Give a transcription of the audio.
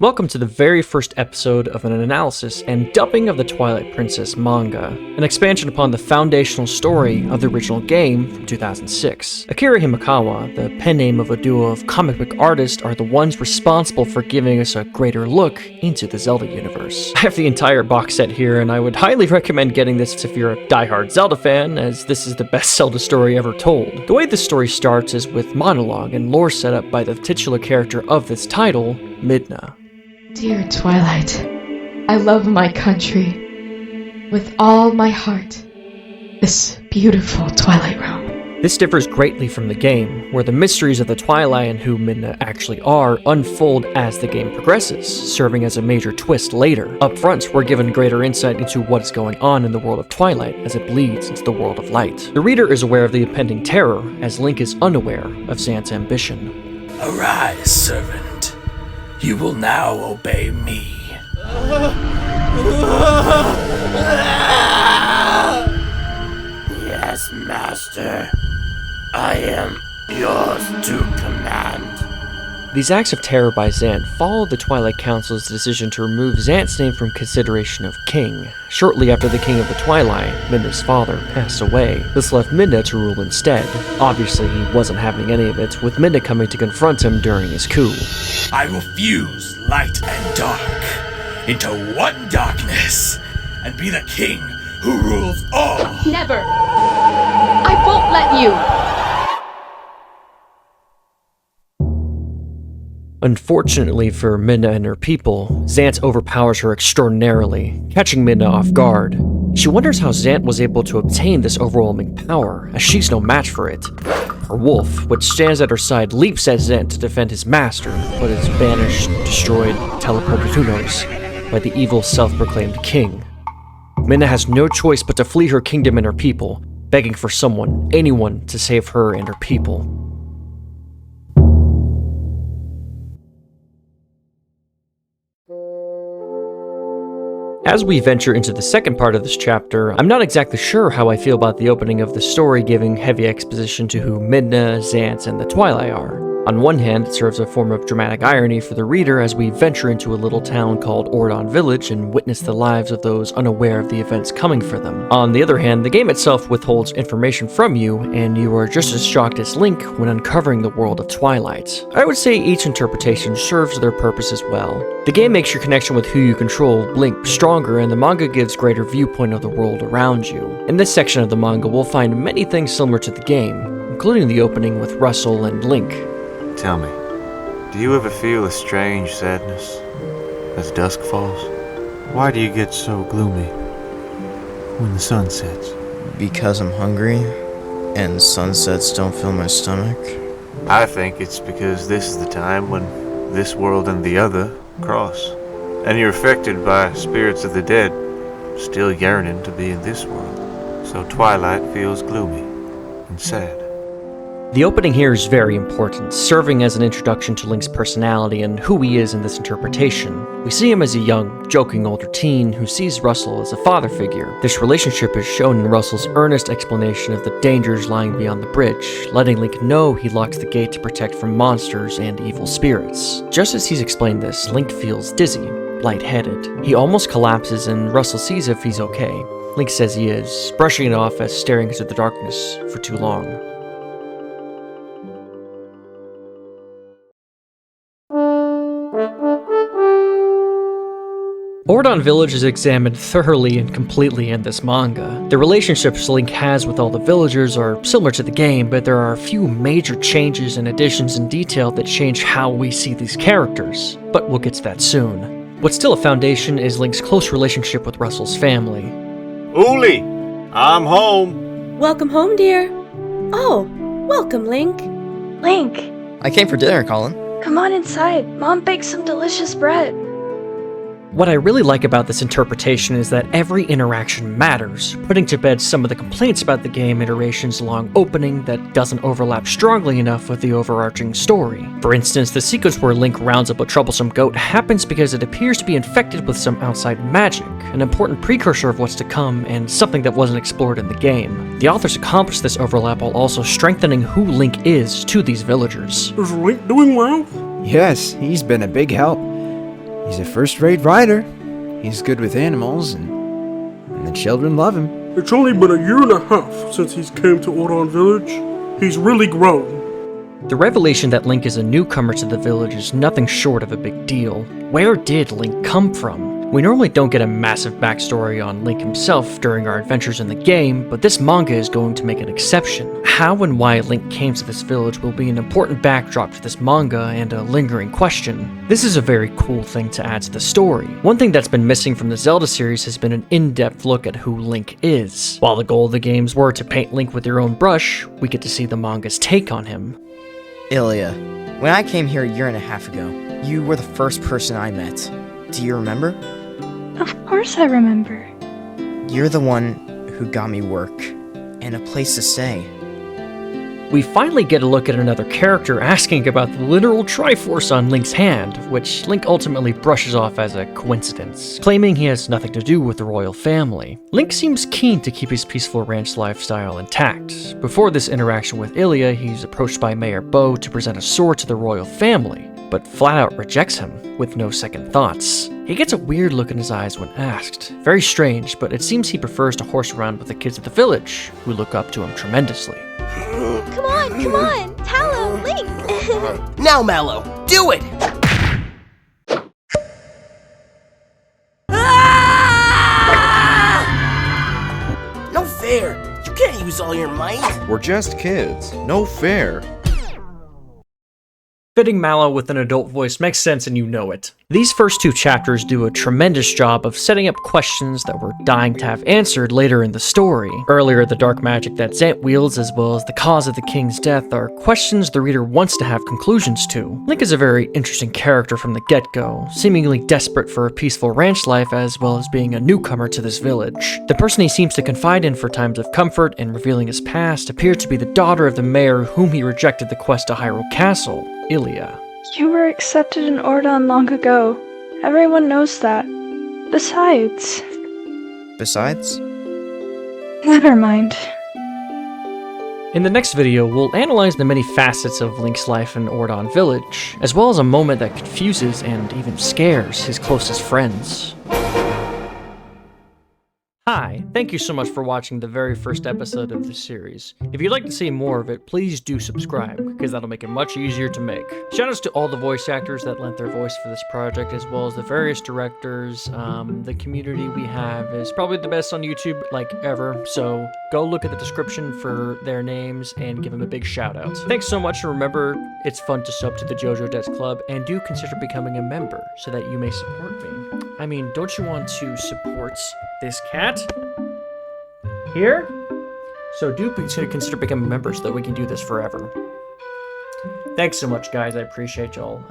Welcome to the very first episode of an analysis and dubbing of the Twilight Princess manga, an expansion upon the foundational story of the original game from 2006. Akira Himekawa, the pen name of a duo of comic book artists, are the ones responsible for giving us a greater look into the Zelda universe. I have the entire box set here, and I would highly recommend getting this if you're a diehard Zelda fan, as this is the best Zelda story ever told. The way this story starts is with monologue and lore set up by the titular character of this title, Midna. Dear Twilight, I love my country with all my heart. This beautiful Twilight realm. This differs greatly from the game, where the mysteries of the Twilight and who Midna actually are unfold as the game progresses, serving as a major twist later. Up front, we're given greater insight into what is going on in the world of Twilight as it bleeds into the world of light. The reader is aware of the impending terror, as Link is unaware of Zant's ambition. Arise, servant. You will now obey me. Yes, master. I am yours to command. These acts of terror by Zant followed the Twilight Council's decision to remove Zant's name from consideration of king. Shortly after the King of the Twilight, Midna's father, passed away. This left Midna to rule instead. Obviously, he wasn't having any of it, with Midna coming to confront him during his coup. I will fuse light and dark into one darkness and be the king who rules all. Never! I won't let you! Unfortunately for Midna and her people, Zant overpowers her extraordinarily, catching Midna off guard. She wonders how Zant was able to obtain this overwhelming power, as she's no match for it. Her wolf, which stands at her side, leaps at Zant to defend his master, but is banished, destroyed, teleported who knows, by the evil self-proclaimed king. Midna has no choice but to flee her kingdom and her people, begging for someone, anyone, to save her and her people. As we venture into the second part of this chapter, I'm not exactly sure how I feel about the opening of the story giving heavy exposition to who Midna, Zant, and the Twilight are. On one hand, it serves a form of dramatic irony for the reader as we venture into a little town called Ordon Village and witness the lives of those unaware of the events coming for them. On the other hand, the game itself withholds information from you, and you are just as shocked as Link when uncovering the world of Twilight. I would say each interpretation serves their purpose as well. The game makes your connection with who you control, Link, stronger, and the manga gives greater viewpoint of the world around you. In this section of the manga, we'll find many things similar to the game, including the opening with Rusl and Link. Tell me, do you ever feel a strange sadness as dusk falls? Why do you get so gloomy when the sun sets? Because I'm hungry, and sunsets don't fill my stomach. I think it's because this is the time when this world and the other cross, and you're affected by spirits of the dead still yearning to be in this world. So Twilight feels gloomy and sad. The opening here is very important, serving as an introduction to Link's personality and who he is in this interpretation. We see him as a young, joking older teen who sees Rusl as a father figure. This relationship is shown in Rusl's earnest explanation of the dangers lying beyond the bridge, letting Link know he locks the gate to protect from monsters and evil spirits. Just as he's explained this, Link feels dizzy, lightheaded. He almost collapses and Rusl sees if he's okay. Link says he is, brushing it off as staring into the darkness for too long. Ordon Village is examined thoroughly and completely in this manga. The relationships Link has with all the villagers are similar to the game, but there are a few major changes and additions in detail that change how we see these characters, but we'll get to that soon. What's still a foundation is Link's close relationship with Rusl's family. Uli, I'm home. Welcome home, dear. Oh, welcome, Link. Link, I came for dinner, Colin. come on inside. Mom baked some delicious bread. What I really like about this interpretation is that every interaction matters, putting to bed some of the complaints about the game iteration's long opening that doesn't overlap strongly enough with the overarching story. For instance, the sequence where Link rounds up a troublesome goat happens because it appears to be infected with some outside magic, an important precursor of what's to come and something that wasn't explored in the game. The authors accomplished this overlap while also strengthening who Link is to these villagers. Is Link doing well? Yes, he's been a big help. He's a first-rate rider. He's good with animals, and the children love him. It's only been a year and a half since he's came to Ordon Village. He's really grown. The revelation that Link is a newcomer to the village is nothing short of a big deal. Where did Link come from? We normally don't get a massive backstory on Link himself during our adventures in the game, but this manga is going to make an exception. How and why Link came to this village will be an important backdrop to this manga and a lingering question. This is a very cool thing to add to the story. One thing that's been missing from the Zelda series has been an in-depth look at who Link is. While the goal of the games were to paint Link with your own brush, we get to see the manga's take on him. Ilia, when I came here a year and a half ago, you were the first person I met. Do you remember? Of course I remember. You're the one who got me work and a place to stay. We finally get a look at another character asking about the literal Triforce on Link's hand, which Link ultimately brushes off as a coincidence, claiming he has nothing to do with the royal family. Link seems keen to keep his peaceful ranch lifestyle intact. Before this interaction with Ilia, he's approached by Mayor Bo to present a sword to the royal family, but flat out rejects him, with no second thoughts. He gets a weird look in his eyes when asked. Very strange, but it seems he prefers to horse around with the kids of the village, who look up to him tremendously. Come on! Talo, Link! Now, Malo, do it! No fair! You can't use all your might! We're just kids. No fair. Fitting Malo with an adult voice makes sense and you know it. These first two chapters do a tremendous job of setting up questions that we're dying to have answered later in the story. Earlier, the dark magic that Zant wields, as well as the cause of the king's death, are questions the reader wants to have conclusions to. Link is a very interesting character from the get-go, seemingly desperate for a peaceful ranch life as well as being a newcomer to this village. The person he seems to confide in for times of comfort and revealing his past appears to be the daughter of the mayor whom he rejected the quest to Hyrule Castle, Ilia. You were accepted in Ordon long ago. Everyone knows that. Besides... Never mind. In the next video, we'll analyze the many facets of Link's life in Ordon Village, as well as a moment that confuses and even scares his closest friends. Hi, thank you so much for watching the very first episode of this series. If you'd like to see more of it, please do subscribe, because that'll make it much easier to make. Shoutouts to all the voice actors that lent their voice for this project, as well as the various directors. The community we have is probably the best on YouTube, like, ever, so go look at the description for their names and give them a big shout out. Thanks so much, and remember, it's fun to sub to the JoJo Devs Club, and do consider becoming a member, so that you may support me. I mean, don't you want to support this cat? Here? So do consider becoming members so that we can do this forever. Thanks so much, guys. I appreciate y'all.